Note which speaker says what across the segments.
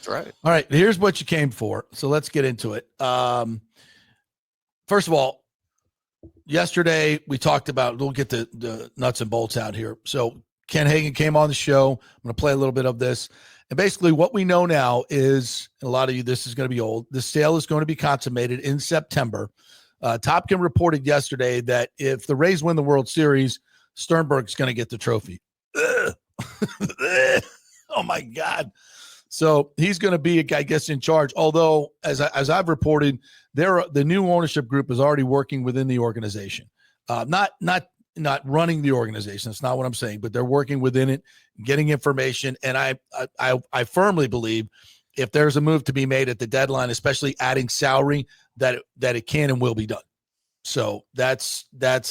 Speaker 1: That's right.
Speaker 2: All right, here's what you came for. So let's get into it. First of all, yesterday we talked about, we'll get the nuts and bolts out here. So Ken Hagan came on the show. I'm going to play a little bit of this. And basically what we know now is, a lot of you, this is going to be old, the sale is going to be consummated in September. Topkin reported yesterday that if the Rays win the World Series, Sternberg's going to get the trophy. Oh, my God. So he's going to be, I guess, in charge. Although, as I've reported, the new ownership group is already working within the organization. Not running the organization. That's not what I'm saying. But they're working within it, getting information. And I firmly believe if there's a move to be made at the deadline, especially adding salary, that it can and will be done. So that's not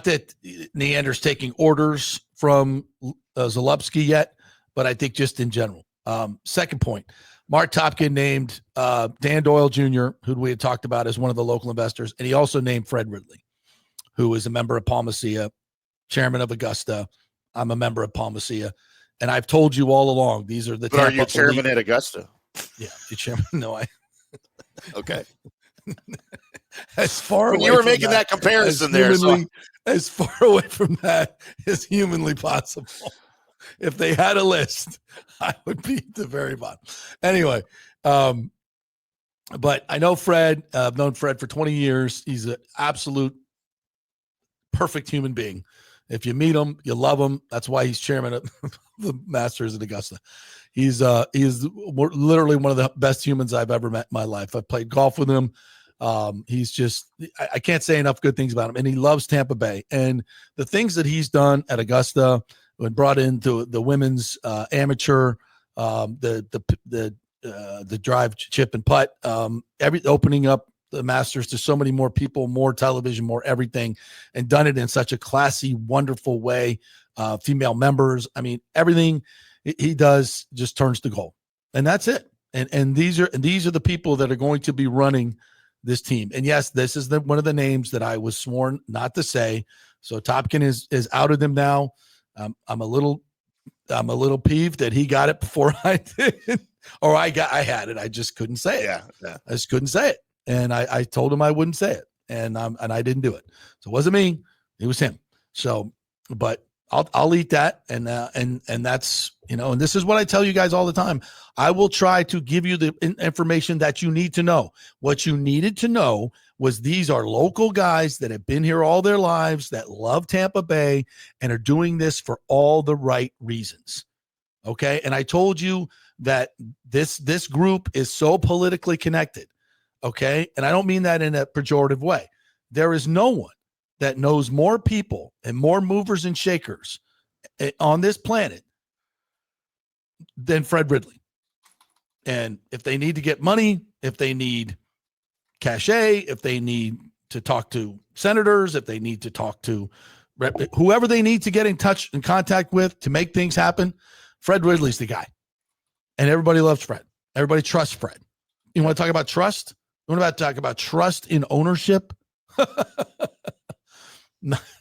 Speaker 2: that Neander's taking orders from Zalupski yet, but I think just in general. Second point, Mark Topkin named Dan Doyle Jr., who we had talked about as one of the local investors, and he also named Fred Ridley, who is a member of Palmacia, chairman of Augusta. I'm a member of Palmacia. And I've told you all along, these are the
Speaker 1: But are you chairman at Augusta?
Speaker 2: Yeah, you chairman. No,
Speaker 1: Okay.
Speaker 2: As far
Speaker 1: when you were making that comparison there,
Speaker 2: as far away from that as humanly possible. If they had a list, I would be at the very bottom. Anyway, but I know Fred. I've known Fred for 20 years. He's an absolute perfect human being. If you meet him, you love him. That's why he's chairman of the Masters at Augusta. He is literally one of the best humans I've ever met in my life. I've played golf with him. He's just, I can't say enough good things about him, and he loves Tampa Bay. And the things that he's done at Augusta, when brought into the women's amateur, the drive, chip, and putt, opening up the Masters to so many more people, more television, more everything, and done it in such a classy, wonderful way. Female members, I mean, everything he does just turns to gold, and that's it. And these are the people that are going to be running this team. And yes, this is one of the names that I was sworn not to say. So Topkin is outed them now. I'm a little peeved that he got it before I did, or I had it. I just couldn't say it.
Speaker 1: Yeah.
Speaker 2: I just couldn't say it. And I told him I wouldn't say it, and I didn't do it. So it wasn't me, it was him. So, but I'll eat that. And that's, and this is what I tell you guys all the time. I will try to give you the information that you need to know. What you needed to know was these are local guys that have been here all their lives, that love Tampa Bay and are doing this for all the right reasons. Okay. And I told you that this group is so politically connected. Okay. And I don't mean that in a pejorative way. There is no one that knows more people and more movers and shakers on this planet than Fred Ridley. And if they need to get money, if they need cachet, if they need to talk to senators, if they need to talk to whoever they need to get in touch and contact with to make things happen, Fred Ridley's the guy. And everybody loves Fred. Everybody trusts Fred. You want to talk about trust? You want to talk about trust in ownership?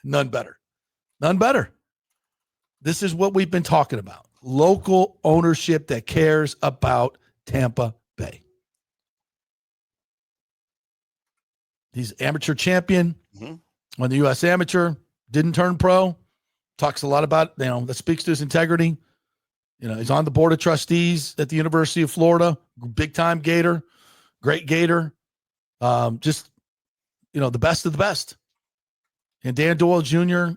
Speaker 2: None better. None better. This is what we've been talking about. Local ownership that cares about Tampa Bay. He's amateur champion, won the U.S. Amateur, didn't turn pro, talks a lot about, that speaks to his integrity. He's on the board of trustees at the University of Florida, big time Gator, great Gator. Just, the best of the best. And Dan Doyle Jr.,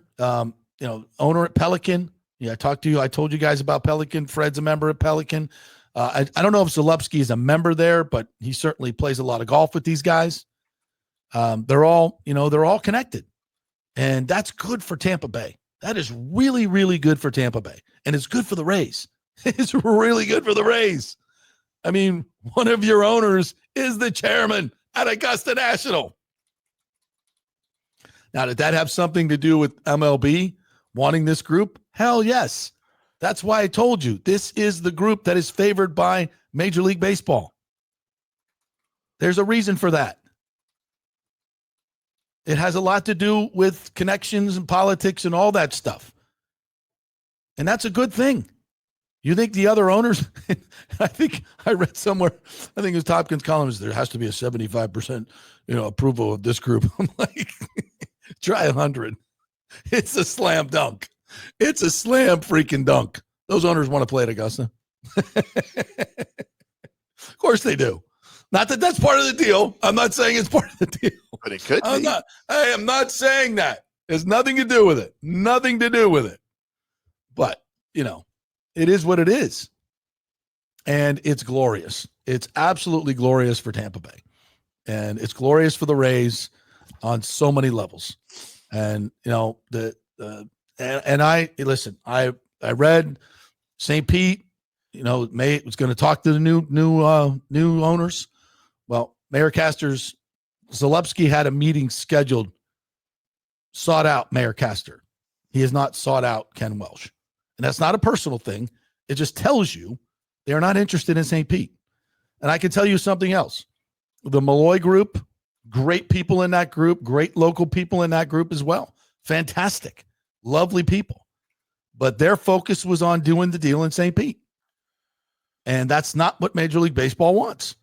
Speaker 2: owner at Pelican. Yeah, I told you guys about Pelican. Fred's a member at Pelican. I don't know if Zalupski is a member there, but he certainly plays a lot of golf with these guys. They're all connected. And that's good for Tampa Bay. That is really, really good for Tampa Bay. And it's good for the Rays. It's really good for the Rays. I mean, one of your owners is the chairman at Augusta National. Now, did that have something to do with MLB wanting this group? Hell yes. That's why I told you this is the group that is favored by Major League Baseball. There's a reason for that. It has a lot to do with connections and politics and all that stuff. And that's a good thing. You think the other owners, I think I read somewhere, I think it was Topkins columns, there has to be a 75%, approval of this group. I'm like, try 100. It's a slam dunk. It's a slam freaking dunk. Those owners want to play at Augusta. Of course they do. Not that that's part of the deal. I'm not saying it's part of the deal.
Speaker 1: But it could be.
Speaker 2: I am not saying that. There's nothing to do with it. Nothing to do with it. But, it is what it is. And it's glorious. It's absolutely glorious for Tampa Bay. And it's glorious for the Rays on so many levels. And, I read St. Pete, May was going to talk to the new owners. Well, Mayor Castor's Zalewski had a meeting scheduled, sought out Mayor Castor. He has not sought out Ken Welsh. And that's not a personal thing. It just tells you they're not interested in St. Pete. And I can tell you something else. The Malloy group, great people in that group, great local people in that group as well. Fantastic, lovely people. But their focus was on doing the deal in St. Pete. And that's not what Major League Baseball wants.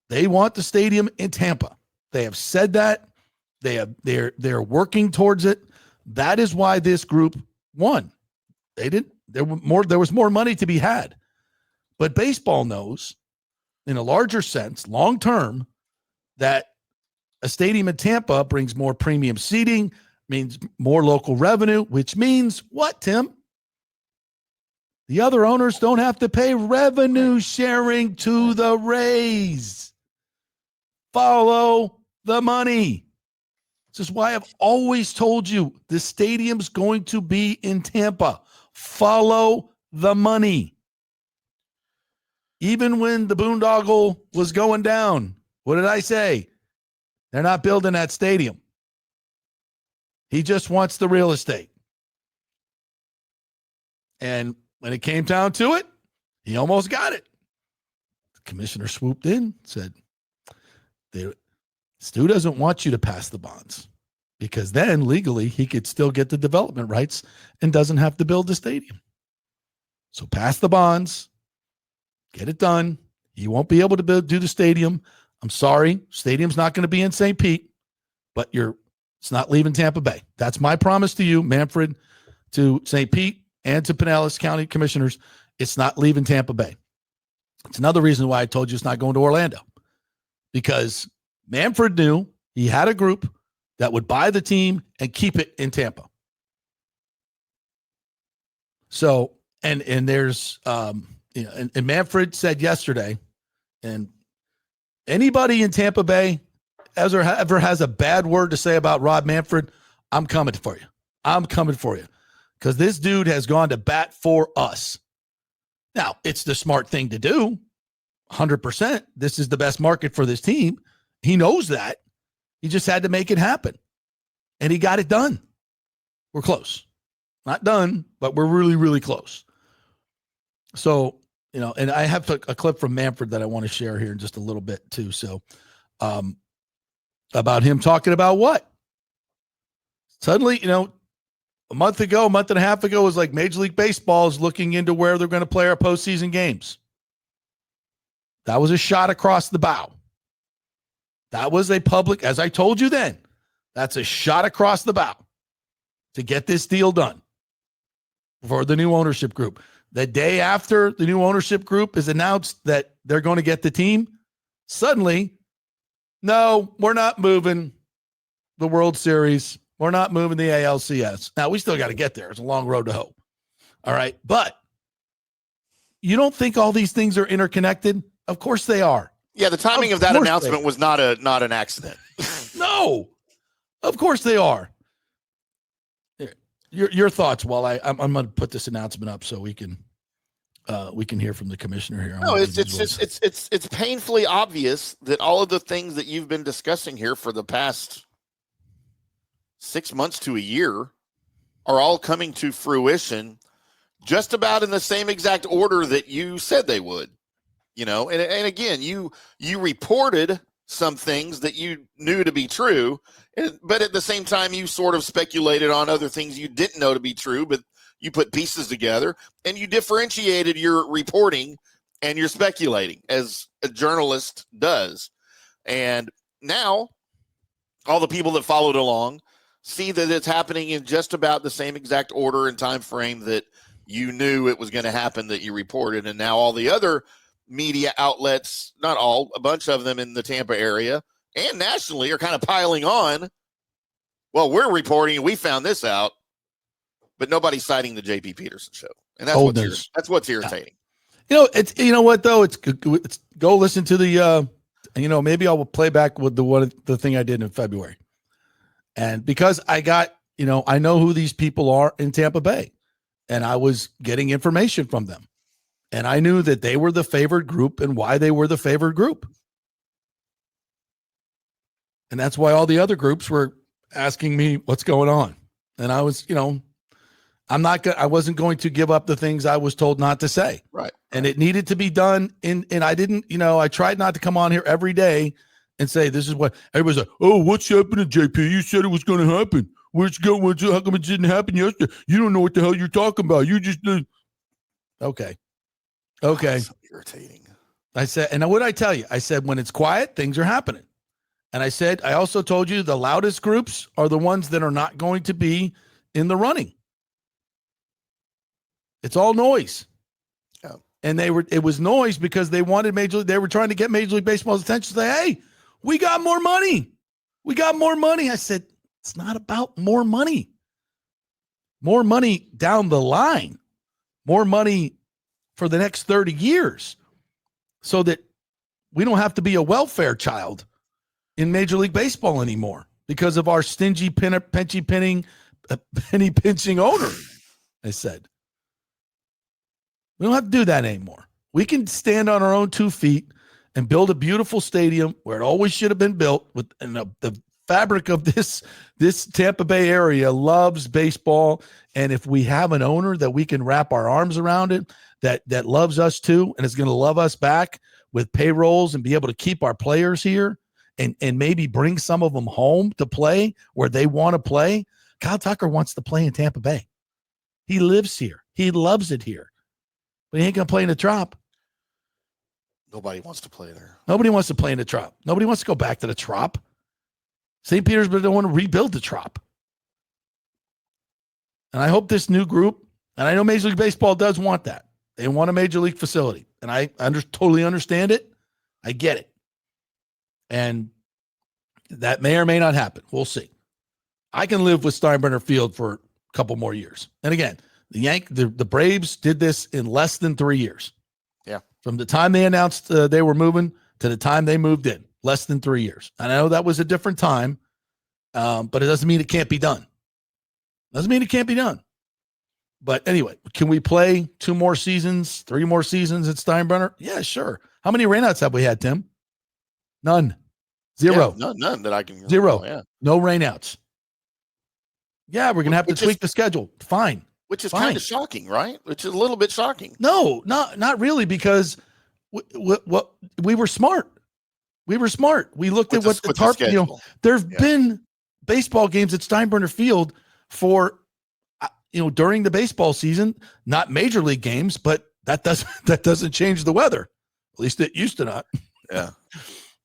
Speaker 2: They want the stadium in Tampa. They have said that. They're working towards it. That is why this group won. There was more money to be had. But baseball knows, in a larger sense, long term, that a stadium in Tampa brings more premium seating, means more local revenue, which means what, Tim? The other owners don't have to pay revenue sharing to the Rays. Follow the money. This is why I've always told you the stadium's going to be in Tampa. Follow the money. Even when the boondoggle was going down, what did I say? They're not building that stadium. He just wants the real estate. And when it came down to it, he almost got it. The commissioner swooped in, said, Stu doesn't want you to pass the bonds because then legally he could still get the development rights and doesn't have to build the stadium. So pass the bonds, get it done. You won't be able to do the stadium. I'm sorry, stadium's not going to be in St. Pete, but it's not leaving Tampa Bay. That's my promise to you, Manfred, to St. Pete and to Pinellas County commissioners. It's not leaving Tampa Bay. It's another reason why I told you it's not going to Orlando, because Manfred knew he had a group that would buy the team and keep it in Tampa. So, and there's, and Manfred said yesterday, and anybody in Tampa Bay ever has a bad word to say about Rob Manfred, I'm coming for you. I'm coming for you. Because this dude has gone to bat for us. Now, it's the smart thing to do. 100%. This is the best market for this team. He knows that. He just had to make it happen. And he got it done. We're close. Not done, but we're really, really close. So, and I have a clip from Manfred that I want to share here in just a little bit too. So, about him talking about what? Suddenly, a month and a half ago, it was like Major League Baseball is looking into where they're going to play our postseason games. That was a shot across the bow. That was a public, as I told you then, that's a shot across the bow to get this deal done for the new ownership group. The day after the new ownership group is announced that they're going to get the team, suddenly, no, we're not moving the World Series. We're not moving the ALCS. Now, we still got to get there. It's a long road to hoe. All right. But you don't think all these things are interconnected? Of course they are.
Speaker 1: Yeah, the timing of that announcement was not an accident.
Speaker 2: No, of course they are. Your thoughts while I'm going to put this announcement up so we can hear from the commissioner here.
Speaker 1: No, it's painfully obvious that all of the things that you've been discussing here for the past 6 months to a year are all coming to fruition just about in the same exact order that you said they would. And again, you reported some things that you knew to be true, but at the same time, you sort of speculated on other things you didn't know to be true, but You put pieces together, and you differentiated your reporting and your speculating, as a journalist does. And now all the people that followed along see that it's happening in just about the same exact order and time frame that you knew it was going to happen, that you reported. And now all the other media outlets, not all, a bunch of them in the Tampa area and nationally, are kind of piling on. Well, we're reporting and we found this out, but nobody's citing the JP Peterson show. And that's what's irritating.
Speaker 2: It's, you know what though? It's go listen to the, maybe I will play back with the thing I did in February. And because I got, I know who these people are in Tampa Bay, and I was getting information from them, and I knew that they were the favored group and why they were the favored group. And that's why all the other groups were asking me what's going on. And I was, I wasn't going to give up the things I was told not to say.
Speaker 1: Right.
Speaker 2: And it needed to be done. And I didn't, I tried not to come on here every day and say, this is what everybody's like, oh, what's happening, JP? You said it was going to happen. Where's it going? How come it didn't happen yesterday? You don't know what the hell you're talking about. You just did. Okay.
Speaker 1: That's so irritating.
Speaker 2: I said, and what did I tell you? I said, when it's quiet, things are happening. And I said, I also told you the loudest groups are the ones that are not going to be in the running. It's all noise.
Speaker 1: Yeah.
Speaker 2: And it was noise because they wanted they were trying to get Major League Baseball's attention. Say, hey, we got more money. We got more money. I said, it's not about more money. More money down the line. More money for the next 30 years. So that we don't have to be a welfare child in Major League Baseball anymore because of our stingy penny pinching owner. I said, we don't have to do that anymore. We can stand on our own 2 feet and build a beautiful stadium where it always should have been built. The fabric of this Tampa Bay area loves baseball. And if we have an owner that we can wrap our arms around it, that loves us too, and is going to love us back with payrolls and be able to keep our players here and maybe bring some of them home to play where they want to play. Kyle Tucker wants to play in Tampa Bay. He lives here. He loves it here. But he ain't going to play in the Trop.
Speaker 1: Nobody wants to play there.
Speaker 2: Nobody wants to play in the Trop. Nobody wants to go back to the Trop. St. Petersburg don't want to rebuild the Trop. And I hope this new group, and I know Major League Baseball does want that. They want a Major League facility. And I totally understand it. I get it. And that may or may not happen. We'll see. I can live with Steinbrenner Field for a couple more years. And again, the Braves did this in less than 3 years.
Speaker 1: Yeah. From
Speaker 2: the time they announced they were moving to the time they moved in, less than 3 years. And I know that was a different time, but it doesn't mean it can't be done. Doesn't mean it can't be done. But anyway, can we play 2 more seasons, 3 more seasons at Steinbrenner? Yeah, sure. How many rainouts have we had, Tim? None. 0.
Speaker 1: Yeah, none that I can.
Speaker 2: 0.
Speaker 1: Yeah.
Speaker 2: No rainouts. Yeah, we're going to have to tweak the schedule. Fine.
Speaker 1: Which is kind of shocking, right? Which is a little bit shocking.
Speaker 2: No, not really, because we were smart. We were smart. We looked at what the tarp, there have been baseball games at Steinbrenner Field for, during the baseball season, not major league games, but that doesn't change the weather. At least it used to not.
Speaker 1: Yeah.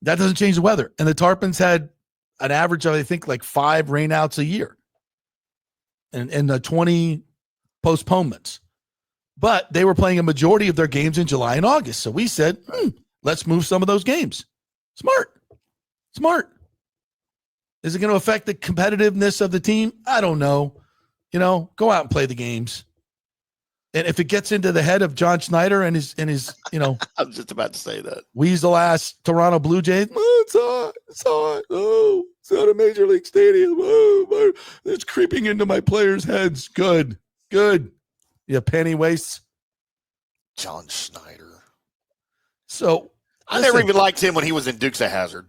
Speaker 2: That doesn't change the weather. And the Tarpons had an average of, I think, like 5 rainouts a year and the 20 postponements. But they were playing a majority of their games in July and August. So we said, let's move some of those games. Smart. Is it going to affect the competitiveness of the team? I don't know. Go out and play the games. And if it gets into the head of John Schneider and his
Speaker 1: I was just about to say that.
Speaker 2: Weasel ass Toronto Blue Jays, it's hot. Oh, it's not a major league stadium. Oh, it's creeping into my players' heads. Good. You penny wastes.
Speaker 1: John Schneider.
Speaker 2: So
Speaker 1: I never even liked him when he was in Dukes of Hazzard.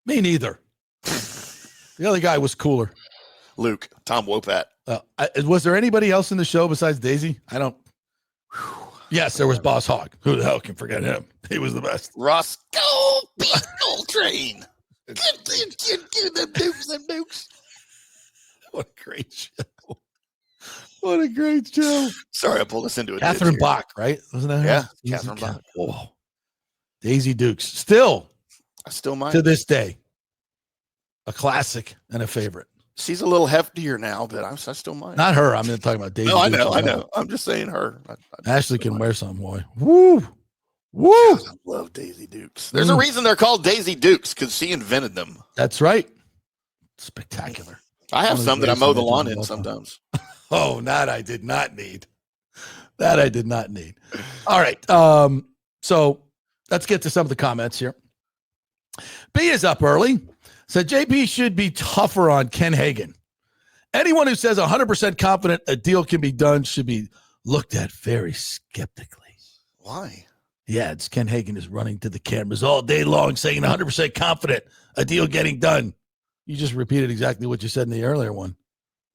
Speaker 1: Me
Speaker 2: neither. The other guy was cooler.
Speaker 1: Luke, Tom Wopat.
Speaker 2: Was there anybody else in the show besides Daisy? I don't. Yes, there was Boss Hogg. Who the hell can forget him? He was the best.
Speaker 1: Roscoe Coltrane. Give them Dukes.
Speaker 2: What a great show. What a great show.
Speaker 1: Sorry, I pulled us into a
Speaker 2: Catherine
Speaker 1: ditch here.
Speaker 2: Bach, right? Wasn't that her?
Speaker 1: Yeah,
Speaker 2: Daisy
Speaker 1: Catherine Bach.
Speaker 2: Oh. Daisy Dukes. Still,
Speaker 1: I still might.
Speaker 2: to this day, a classic and a favorite.
Speaker 1: She's a little heftier now, but I still might.
Speaker 2: Not her. I'm talking about Daisy
Speaker 1: No, I
Speaker 2: Dukes.
Speaker 1: know. I know. I'm just saying her.
Speaker 2: Ashley can wear some, boy. Woo! Woo!
Speaker 1: God, I love Daisy Dukes. There's a reason they're called Daisy Dukes, because she invented them.
Speaker 2: That's right. Spectacular.
Speaker 1: I have some that I mow the lawn in sometimes.
Speaker 2: Oh, that I did not need. That I did not need. All right. So let's get to some of the comments here. B is up early. Said JP should be tougher on Ken Hagan. Anyone who says 100% confident a deal can be done should be looked at very skeptically.
Speaker 1: Why?
Speaker 2: Yeah, it's Ken Hagan is running to the cameras all day long saying 100% confident a deal getting done. You just repeated exactly what you said in the earlier one.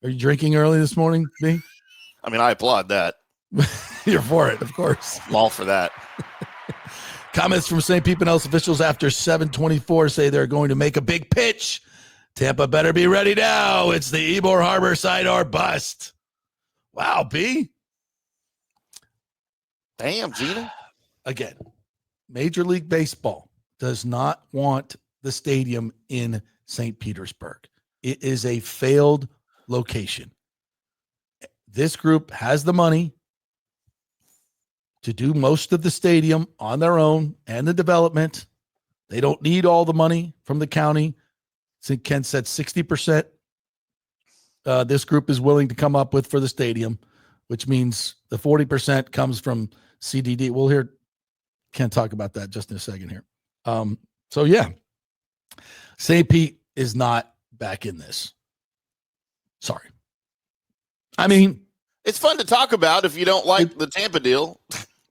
Speaker 2: Are you drinking early this morning, B?
Speaker 1: I mean, I applaud that.
Speaker 2: You're for it, of course.
Speaker 1: I'm all for that.
Speaker 2: Comments from St. Pete Pinellas officials after 7:24 say they're going to make a big pitch. Tampa better be ready now. It's the Ybor Harbor side or bust. Wow, B.
Speaker 1: Damn, Gina.
Speaker 2: Again, Major League Baseball does not want the stadium in St. Petersburg. It is a failed location. This group has the money to do most of the stadium on their own and the development. They don't need all the money from the county. I think Ken said 60% this group is willing to come up with for the stadium, which means the 40% comes from CDD. We'll hear Ken talk about that just in a second here. So, yeah, St. Pete is not back in this. Sorry. I mean,
Speaker 1: it's fun to talk about if you don't like the Tampa deal.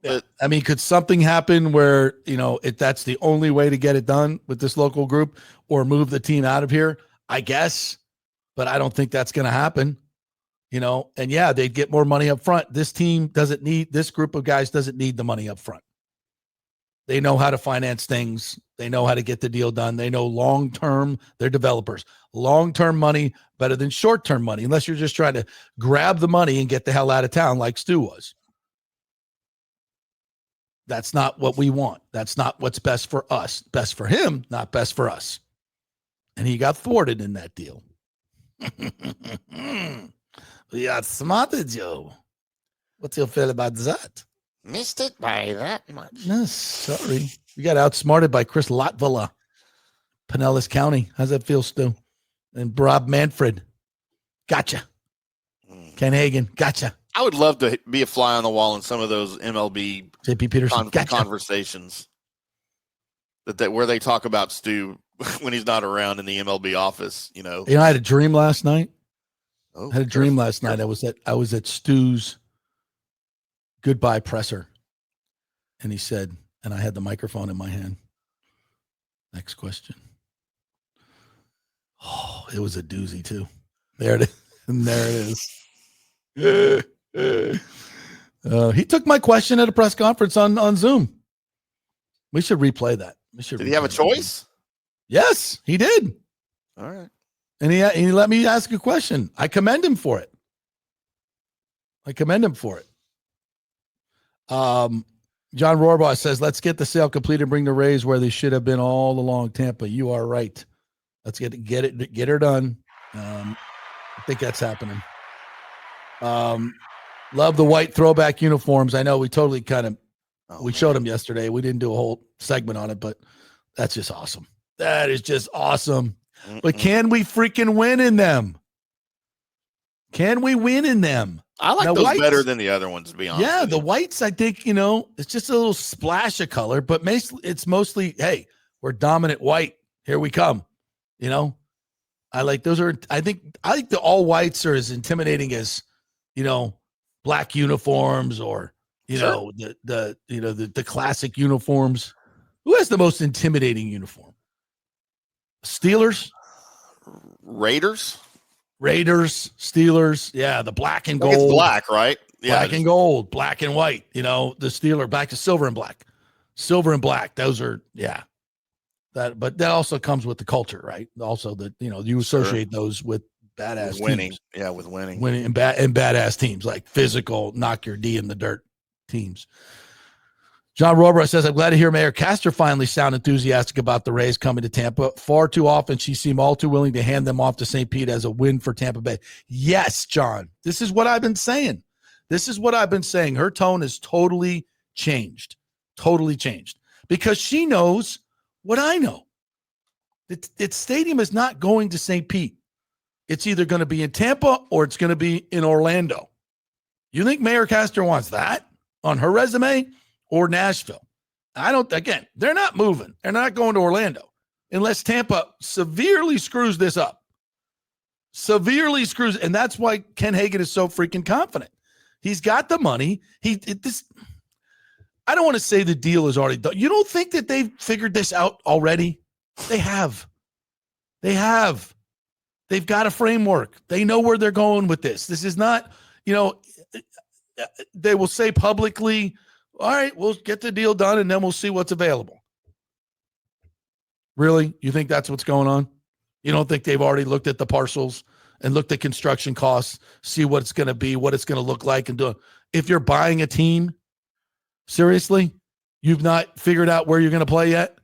Speaker 2: But, I mean, could something happen where, that's the only way to get it done with this local group or move the team out of here? I guess, but I don't think that's going to happen, and yeah, they'd get more money up front. This group of guys doesn't need the money up front. They know how to finance things. They know how to get the deal done. They know long-term, they're developers. Long-term money better than short-term money, unless you're just trying to grab the money and get the hell out of town like Stu was. That's not what we want. That's not what's best for us. Best for him, not best for us. And he got thwarted in that deal. We got smarted, Joe. What's your feel about that?
Speaker 1: Missed it by that much.
Speaker 2: No, sorry. We got outsmarted by Chris Latvala, Pinellas County. How's that feel, Stu? And Rob Manfred. Gotcha. Ken Hagan. Gotcha.
Speaker 1: I would love to be a fly on the wall in some of those MLB
Speaker 2: JP Peterson
Speaker 1: conversations that where they talk about Stu when he's not around in the MLB office. I
Speaker 2: had a dream last night.
Speaker 1: I
Speaker 2: had a dream last night. I was at Stu's goodbye presser, and he said, and I had the microphone in my hand. Next question. Oh, it was a doozy too. There it is. And there it is. He took my question at a press conference on Zoom. We should replay that.
Speaker 1: Did he have a choice?
Speaker 2: Yes, he did.
Speaker 1: All right.
Speaker 2: And he let me ask a question. I commend him for it. John Rohrbaugh says, let's get the sale completed and bring the Rays where they should have been all along, Tampa. You are right. Let's get her done. I think that's happening. Love the white throwback uniforms. I know we totally showed them yesterday. We didn't do a whole segment on it, but that's just awesome. That is just awesome. But can we freaking win in them? Can we win in them?
Speaker 1: I like those better than the other ones, to be honest.
Speaker 2: Yeah, the whites, I think, it's just a little splash of color, but it's mostly, hey, we're dominant white. Here we come. I like those I think the all whites are as intimidating as, black uniforms or,
Speaker 1: Sure.
Speaker 2: the classic uniforms. Who has the most intimidating uniform? Steelers?
Speaker 1: Raiders,
Speaker 2: Steelers. Yeah, the black and gold.
Speaker 1: It's black, right? Yeah,
Speaker 2: black and gold, black and white. The Steeler back to silver and black. Silver and black. Those are, yeah. But that also comes with the culture, right? Also, that you associate those with badass
Speaker 1: winning.
Speaker 2: teams.
Speaker 1: Yeah, with winning.
Speaker 2: Winning and badass teams, like physical, knock your D in the dirt teams. John Robert says, I'm glad to hear Mayor Castor finally sound enthusiastic about the Rays coming to Tampa. Far too often, she seemed all too willing to hand them off to St. Pete as a win for Tampa Bay. Yes, John, this is what I've been saying. Her tone has totally changed. Because she knows what I know. Its stadium is not going to St. Pete. It's either going to be in Tampa or it's going to be in Orlando. You think Mayor Castor wants that on her resume or Nashville? They're not moving. They're not going to Orlando unless Tampa severely screws this up. And that's why Ken Hagan is so freaking confident. He's got the money. I don't want to say the deal is already done. You don't think that they've figured this out already? They have. They've got a framework. They know where they're going with this. This is not, they will say publicly, all right, we'll get the deal done and then we'll see what's available. Really? You think that's what's going on? You don't think they've already looked at the parcels and looked at construction costs, see what it's going to be, what it's going to look like, and do? If you're buying a team, seriously, you've not figured out where you're going to play yet?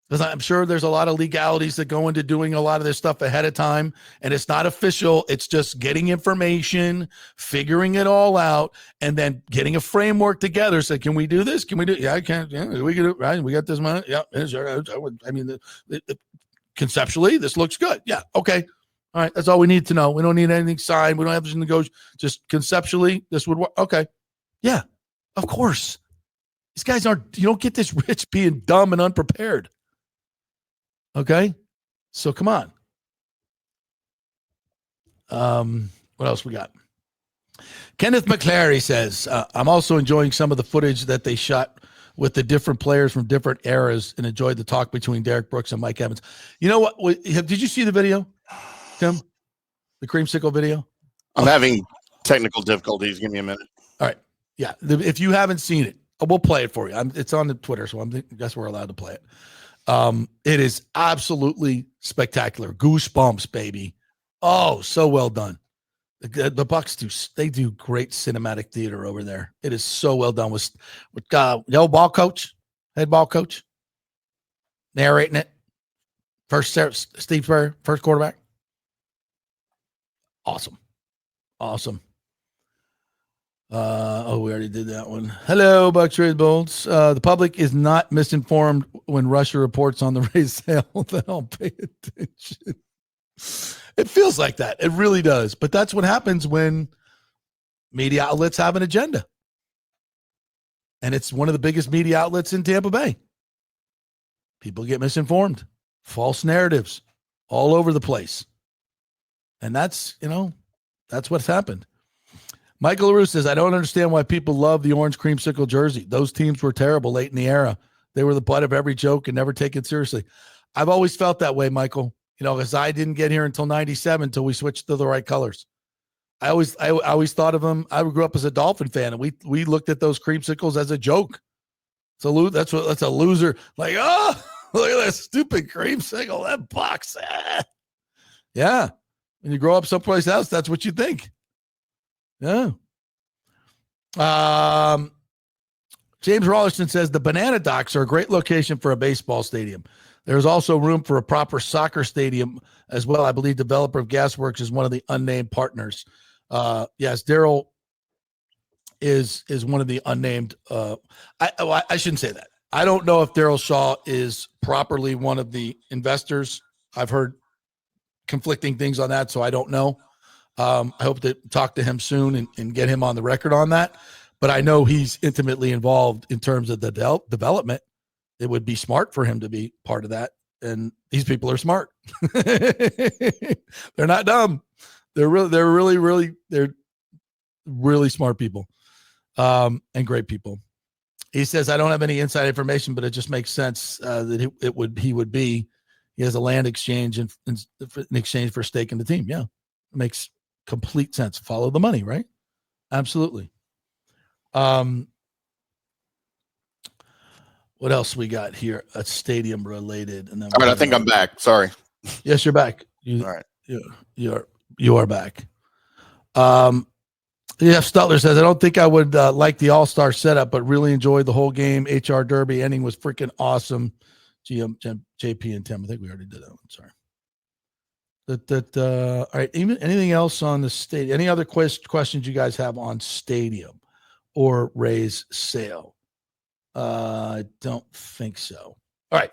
Speaker 2: Because I'm sure there's a lot of legalities that go into doing a lot of this stuff ahead of time, and it's not official. It's just getting information, figuring it all out, and then getting a framework together. So, can we do this? Can we do? Yeah, I can. Yeah, we can do it. Right? We got this money. Yeah, I mean, conceptually, this looks good. Yeah, okay. All right, that's all we need to know. We don't need anything signed. We don't have to negotiate. Just conceptually, this would work. Okay. Yeah, of course. These guys aren't, you don't get this rich being dumb and unprepared. Okay? So come on. What else we got? Kenneth McClary says, I'm also enjoying some of the footage that they shot with the different players from different eras and enjoyed the talk between Derek Brooks and Mike Evans. You know what? Did you see the video, Tim? The creamsicle video?
Speaker 1: I'm having technical difficulties. Give me a minute.
Speaker 2: All right. Yeah. If you haven't seen it, we'll play it for you. It's on the Twitter, so I guess we're allowed to play it. It is absolutely spectacular. Goosebumps, baby. Oh, so well done. The Bucs do great cinematic theater over there. It is so well done with the old head ball coach, narrating it. Steve Spurrier, first quarterback. Awesome. We already did that one. Hello, Bucs Rays Bolts. The public is not misinformed when Russia reports on the Rays sale. They don't pay attention. It feels like that. It really does. But that's what happens when media outlets have an agenda. And it's one of the biggest media outlets in Tampa Bay. People get misinformed. False narratives all over the place. And that's what's happened. Michael LaRue says, I don't understand why people love the orange creamsicle jersey. Those teams were terrible late in the era. They were the butt of every joke and never taken seriously. I've always felt that way, Michael. Because I didn't get here until 97 until we switched to the right colors. I always thought of them. I grew up as a Dolphin fan, and we looked at those creamsicles as a joke. That's a loser. Like, oh, look at that stupid creamsicle, that box. Yeah. When you grow up someplace else, that's what you think. Yeah. James Rolliston says the Banana Docks are a great location for a baseball stadium. There's also room for a proper soccer stadium as well. I believe developer of Gasworks is one of the unnamed partners. Yes, Daryl is one of the unnamed. I shouldn't say that. I don't know if Daryl Shaw is properly one of the investors. I've heard conflicting things on that, so I don't know. I hope to talk to him soon and get him on the record on that. But I know he's intimately involved in terms of the development. It would be smart for him to be part of that. And these people are smart. They're not dumb. They're really smart people, and great people. He says, I don't have any inside information, but it just makes sense that he has a land exchange in exchange for stake in the team. Yeah. It makes complete sense. Follow the money, right? Absolutely. What else we got here? A stadium related. And then
Speaker 1: all right, I think I'm back. Sorry.
Speaker 2: Yes, you're back.
Speaker 1: All right.
Speaker 2: You are back. Stutler says, I don't think I would like the all-star setup, but really enjoyed the whole game. HR Derby ending was freaking awesome. JP and Tim. I think we already did that one. Sorry. All right. Anything else on the stadium? Any other questions you guys have on stadium or Ray's sale? I don't think so. All right.